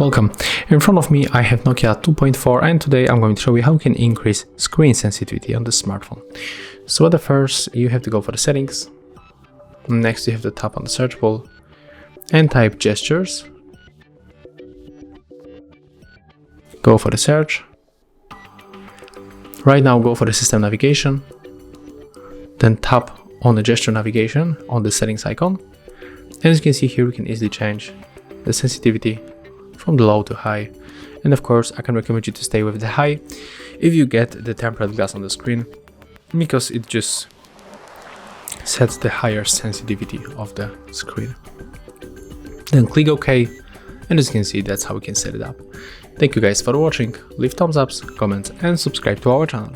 Welcome. In front of me I have Nokia 2.4 and today I'm going to show you how you can increase screen sensitivity on the smartphone. So at the first you have to go for the settings. Next you have to tap on the search bar and type gestures. Go for the search. Right now go for the system navigation. Then tap on the gesture navigation on the settings icon. And as you can see here, we can easily change the sensitivity from the low to high. And of course, I can recommend you to stay with the high if you get the tempered glass on the screen, because it just sets the higher sensitivity of the screen. Then click OK, and as you can see, that's how we can set it up. Thank you guys for watching. Leave thumbs ups, comments, and subscribe to our channel.